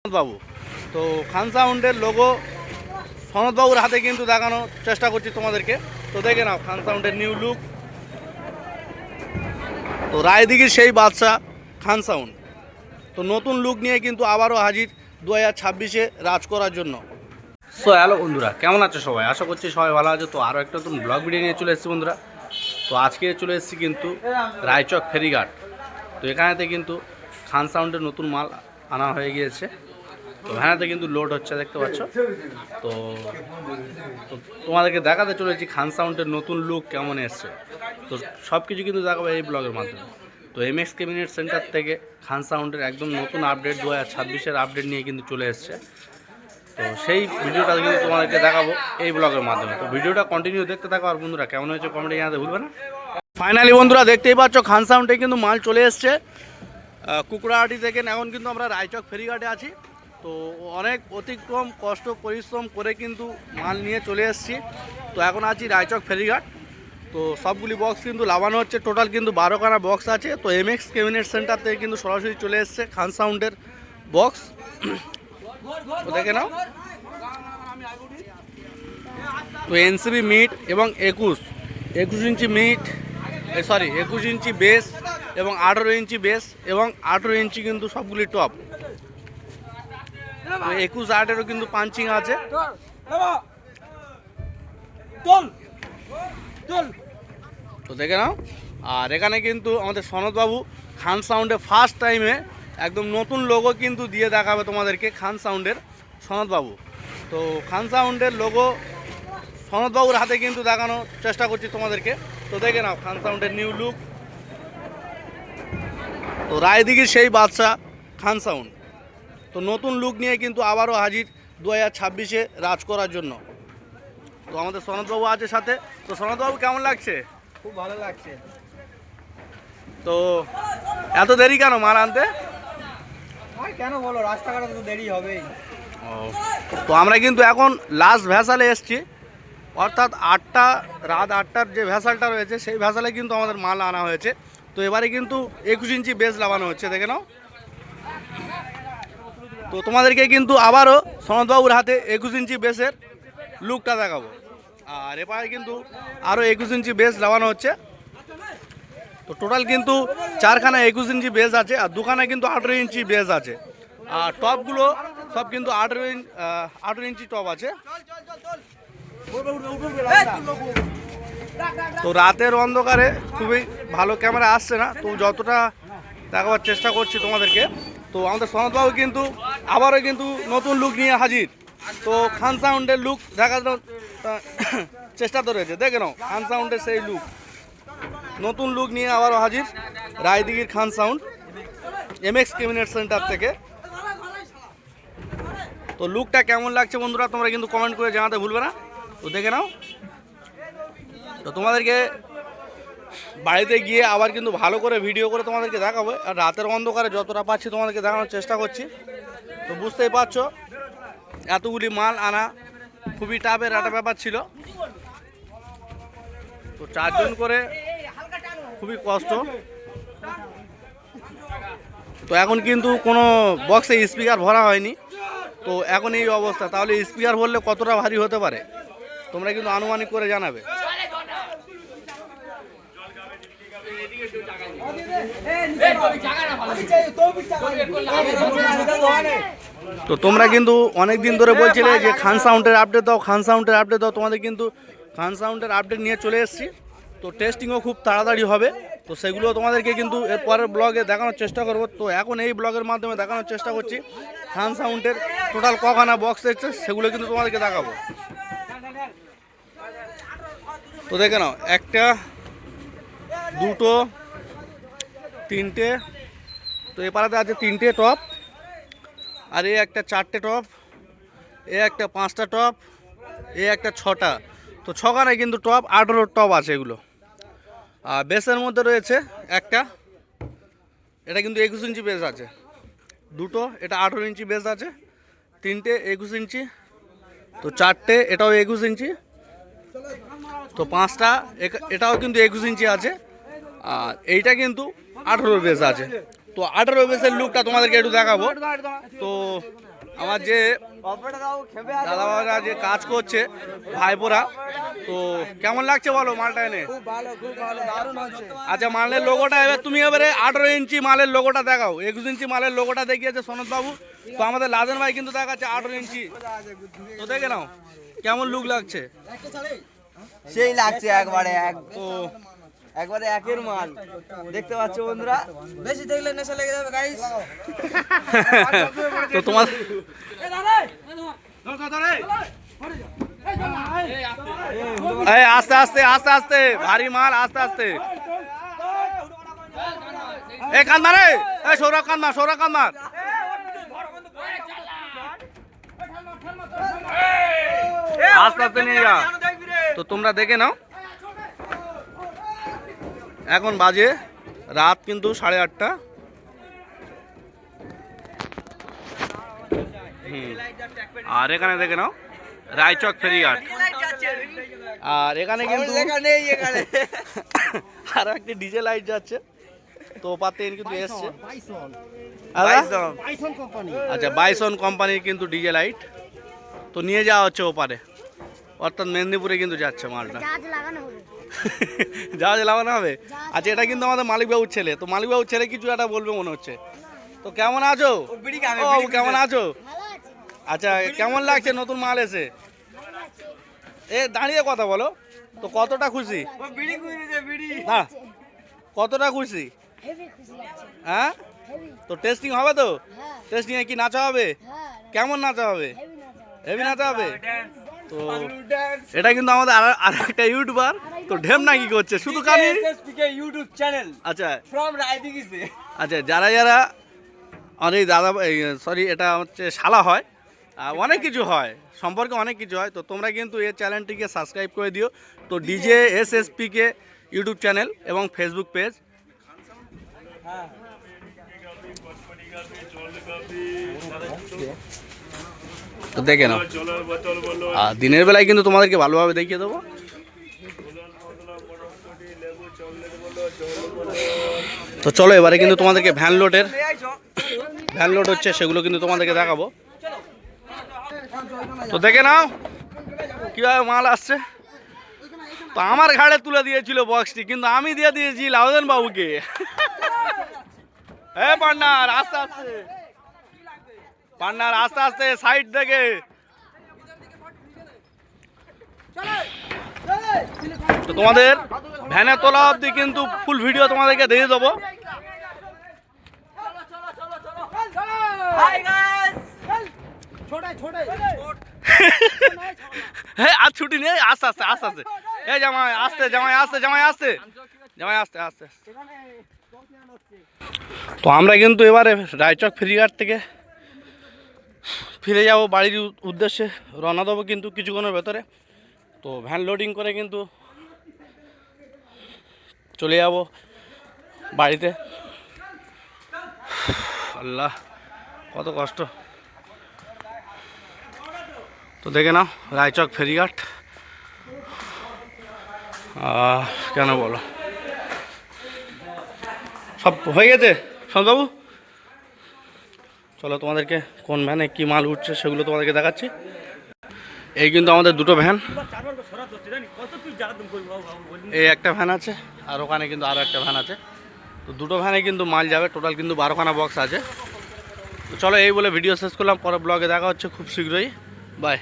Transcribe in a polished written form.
বাবু তো খান সাউন্ডের লোগো সনদবাবুর হাতে কিন্তু দেখানোর চেষ্টা করছি তোমাদেরকে। তো দেখে নাও খান সাউন্ডের নিউ লুক। তো রায়দিঘির সেই বাদশা খান সাউন্ড তো নতুন লুক নিয়ে কিন্তু আবারও হাজির 2026-এ রাজ করার জন্য। সো হ্যালো বন্ধুরা, কেমন আছো সবাই? আশা করছি সবাই ভালো আছে। তো আরও একটা নতুন ব্লগ ভিডিও নিয়ে চলে এসেছি বন্ধুরা। তো আজকে চলে এসেছি কিন্তু রায়চক ফেরিঘাট। তো এখানেতে কিন্তু খান সাউন্ডের নতুন মাল আনা হয়ে গিয়েছে। তো ভ্যানাতে কিন্তু লোড হচ্ছে, দেখতে পাচ্ছ। তো তোমাদেরকে দেখাতে চলেছি খান সাউন্ডের নতুন লুক কেমন এসছে। তো সব কিছু কিন্তু দেখাবো এই ব্লগের মাধ্যমে। তো এমএক্স ক্যাবিনেট সেন্টার থেকে খান সাউন্ডের একদম নতুন আপডেট 2026-এর আপডেট নিয়ে কিন্তু চলে এসছে। তো সেই ভিডিওটা কিন্তু তোমাদেরকে দেখাবো এই ব্লগের মাধ্যমে। তো ভিডিওটা কন্টিনিউ দেখতে থাকো। আর বন্ধুরা কেমন হয়েছে কমেন্টে জানাতে ভুলবে না। ফাইনালি বন্ধুরা দেখতেই পাচ্ছ খান সাউন্ডে কিন্তু মাল চলে এসছে কুকুরাহাটি থেকে। এখন কিন্তু আমরা রায়চক ফেরিঘাটে আছি। তো অনেক অতিক্রম কষ্ট পরিশ্রম করে কিন্তু মাল নিয়ে চলে এসেছি। তো এখন আছি রায়চক ফেরিঘাট। তো সবগুলি বক্স কিন্তু লাগানো হচ্ছে, টোটাল কিন্তু 12খানা বক্স আছে। তো এমএক্স ক্যাবিনেট সেন্টার থেকে কিন্তু সরাসরি চলে এসছে খান সাউন্ডের বক্স। তো দেখে নাও। তো এনসিবি মিট এবং 21 ইঞ্চি মিট, 21 ইঞ্চি বেস এবং 18 ইঞ্চি বেস এবং 18 ইঞ্চি কিন্তু সবগুলি টপ। 21-8-এরও কিন্তু পাঞ্চিং আছে। তো দেখে নাও। আর এখানে কিন্তু আমাদের সনদবাবু খান সাউন্ডে ফার্স্ট টাইমে একদম নতুন লোগো কিন্তু দিয়ে দেখাবে তোমাদেরকে খান সাউন্ডের সনদবাবু। তো খান সাউন্ডের লোগো সনদবাবুর হাতে কিন্তু দেখানোর চেষ্টা করছি তোমাদেরকে। তো দেখে নাও খান সাউন্ডের নিউ লুক। তো রায়দিঘির সেই বাদশা খান সাউন্ড তো নতুন লুক নিয়ে কিন্তু আবারও হাজির 2026-এ রাজ করার জন্য। তো আমাদের সনদবাবু আছে সাথে। তো সনদবাবু কেমন লাগছে? খুব ভালো লাগছে। তো এত দেরি কেন মাল আনতে? কেন বলো, রাস্তাঘাটে তো দেরি হবেই। তো আমরা কিন্তু এখন লাস্ট ভ্যাসালে এসছি, অর্থাৎ রাত 8টার যে ভ্যাসালটা রয়েছে সেই ভ্যাসালে কিন্তু আমাদের মাল আনা হয়েছে। তো এবারে কিন্তু 21 ইঞ্চি বেস লাগানো হচ্ছে, দেখে নাও। তো তোমাদেরকে কিন্তু আবারও সনদবাবুর হাতে 21 ইঞ্চি বেসের লুকটা দেখাবো। আর এবারে কিন্তু আরও 21 ইঞ্চি বেস লাগানো হচ্ছে। তো টোটাল কিন্তু 4খানা 21 ইঞ্চি বেস আছে আর 2খানা কিন্তু 18 ইঞ্চি বেস আছে। আর টপগুলো সব কিন্তু 18 ইঞ্চি টপ আছে। তো রাতের অন্ধকারে খুবই ভালো ক্যামেরা আসছে না, তো যতটা দেখাবার চেষ্টা করছি তোমাদেরকে। তো আমাদের সনদবাবু কিন্তু আবারও কিন্তু নতুন লুক নিয়ে হাজির। তো খান সাউন্ডের লুক দেখানোর চেষ্টা তো রয়েছে, দেখে নাও খান সাউন্ডের সেই লুক। নতুন লুক নিয়ে আবারও হাজির রায়দিঘির খান সাউন্ড এমএক্স ক্যাবিনেট সেন্টার থেকে। তো লুকটা কেমন লাগছে বন্ধুরা তোমরা কিন্তু কমেন্ট করে জানাতে ভুলবে না। তো দেখে নাও। তো তোমাদেরকে বাড়িতে গিয়ে আবার কিন্তু ভালো করে ভিডিও করে তোমাদেরকে দেখাবো। আর রাতের অন্ধকারে যতটা পাচ্ছি তোমাদেরকে দেখানোর চেষ্টা করছি। তো বুঝতেই পারছো এতগুলি মাল আনা খুবই টাফের একটা ব্যাপার ছিল। তো 4 জন করে খুবই কষ্ট। তো এখন কিন্তু কোনো বক্সে স্পিকার ভরা হয়নি। তো এখন এই অবস্থা, তাহলে স্পিকার ভরলে কতটা ভারী হতে পারে তোমরা কিন্তু আনুমানিক করে জানাবে। তো তোমরা কিন্তু অনেক দিন ধরে বলছিলে যে খান সাউন্ডের আপডেট দাও, খান সাউন্ডের আপডেট দাও। তোমাদের কিন্তু খান সাউন্ডের আপডেট নিয়ে চলে এসেছি। তো টেস্টিংও খুব তাড়াতাড়ি হবে। তো সেগুলো তোমাদেরকে কিন্তু এর পরের ব্লগে দেখানোর চেষ্টা করব। তো এখন এই ব্লগের মাধ্যমে দেখানোর চেষ্টা করছি খান সাউন্ডের টোটাল কখানা বক্স এসেছে সেগুলো কিন্তু তোমাদেরকে দেখাবো। তো দেখে নাও, 1টা 2টো 3টে। তো এ পাড়াতে আছে 3টে টপ, আর এ একটা 4টে টপ, এ একটা 5টা টপ, এ একটা 6টা। তো 6খানায় কিন্তু টপ 18 টপ আছে এগুলো। আর বেসের মধ্যে রয়েছে একটা, এটা কিন্তু 21 ইঞ্চি বেস আছে। 2টো, এটা 18 ইঞ্চি বেস আছে। 3টে 21 ইঞ্চি। তো 4টে, এটাও 21 ইঞ্চি। তো 5টা, এটাও কিন্তু 21 ইঞ্চি আছে। আর এইটা কিন্তু 18 বেস আছে। তো 18 বেসের লুকটা তোমাদেরকে একটু দেখাবো। তো আমার যে দাদাবাবুরা যে কাজ করছে ভাইপোরা, তো কেমন লাগছে বলো মালটা এনে? আচ্ছা, মালের লোগোটা এবার তুমি এবারে 18 ইঞ্চি মালের লোগোটা দেখাও। 21 ইঞ্চি মালের লোগোটা দেখিয়েছে সনৎ বাবু, তো আমাদের লাদেন ভাই কিন্তু দেখাচ্ছে 18 ইঞ্চি। তো দেখে নাও কেমন লুক লাগছে। সেই লাগছে একবারে তো একবারে একের মাল দেখতে পাচ্ছ বন্ধুরা, বেশি দেখলে নেশা লেগে যাবে গাইস। তো তোমার এই আস্তে আস্তে আস্তে আস্তে ভারী মাল, আস্তে আস্তে। এ কান্দার, এই সৌরভ কান্দার, সৌরভ কান্দার। আস্তে আস্তে নিয়ে যা। তো তোমরা দেখে নাও, এখন বাজে রাত কিন্তু 8:30। আর এখানে দেখে নাও রায়চক ফেরিঘাট। আর এখানে কিন্তু আর একটি ডিজে লাইট যাচ্ছে, তো ওপাতে কিন্তু এসছে। আচ্ছা, বাইসন কোম্পানির কিন্তু ডিজে লাইট, তো নিয়ে যাওয়া হচ্ছে ওপারে, অর্থাৎ মেদিনীপুরে কিন্তু যাচ্ছে মালটা। জাহাজে লাগানো হবে। আচ্ছা, এটা কিন্তু আমাদের মালিকবাবুর ছেলে, তো মালিকবাবুর ছেলে কিছু একটা বলবে মনে হচ্ছে। তো কেমন আছো? ও কেমন আছো? আচ্ছা, কেমন লাগছে নতুন মাল এসে? এ দাঁড়িয়ে কথা বলো, তো কতটা খুশি? না, কতটা খুশি? হ্যাঁ, তো টেস্টিং হবে তো? টেস্টিং এ কি নাচা হবে? কেমন নাচা হবে? হেভি নাচা হবে। তো এটা কিন্তু আমাদের আর একটা ইউটিউবার, তো ঢেমনা কি করছে শুধু কানি ইউটিউব চ্যানেল। আচ্ছা ফ্রম রায়দিঘিতে। আচ্ছা, যারা যারা অনেক দাদা, সরি এটা হচ্ছে শালা হয়, অনেক কিছু হয় সম্পর্কে, অনেক কিছু হয়। তো তোমরা কিন্তু এই চ্যানেলটিকে সাবস্ক্রাইব করে দিও। তো ডিজে SSPK ইউটিউব চ্যানেল এবং ফেসবুক পেজ। তো দেখে নাও, আর দিনের বেলায় কিন্তু তোমাদেরকে ভালোভাবে দেখিয়ে দেবো। তো চলো এবারে কিন্তু তোমাদেরকে ভ্যান লোড হচ্ছে, সেগুলো কিন্তু তোমাদেরকে দেখাবো। তো দেখে নাও কিভাবে মাল আসছে। তো আমার ঘাড়ে তুলে দিয়েছিল বক্সটি, কিন্তু আমি দিয়ে দিয়েছি লাউদেন বাবুকে। হ্যাঁ পার্টনার, আস্তে আস্তে পার্টনার, আস্তে আস্তে সাইড থেকে। তো তোমাদের ভ্যানে তোলা অবধি কিন্তু ফুল ভিডিও তোমাদেরকে দিয়ে দেবো। হ্যাঁ, আর ছুটি নেই, আস্তে আস্তে আস্তে আস্তে। এই জামাই আস্তে, জামাই আস্তে, জামাই আস্তে, জামাই আস্তে আস্তে। তো আমরা কিন্তু এবারে রায়চক ফেরিঘাট থেকে ফিরে যাব বাড়ির উদ্দেশ্যে, রওনা দেবো কিন্তু কিছুক্ষণের ভেতরে। তো ভ্যান লোডিং করে কিন্তু চলে যাব বাড়িতে। আল্লাহ, কত কষ্ট। তো দেখে নাও রায়চক ফেরিঘাট, কেন বলো, সব হয়ে গেছে সন্তবাবু। চলো তোমাদেরকে কোন ভ্যানে কি মাল উঠছে সেগুলো তোমাদেরকে দেখাচ্ছি। এই কিন্তু আমাদের দুটো ভ্যান, এই একটা ভ্যান আছে, আর ওখানে কিন্তু আরও একটা ভ্যান আছে। তো দুটো ভ্যানে কিন্তু মাল যাবে, টোটাল কিন্তু 12খানা বক্স আছে। তো চলো এই বলে ভিডিও শেষ করলাম, পরে ব্লগে দেখা হচ্ছে খুব শীঘ্রই। বাই।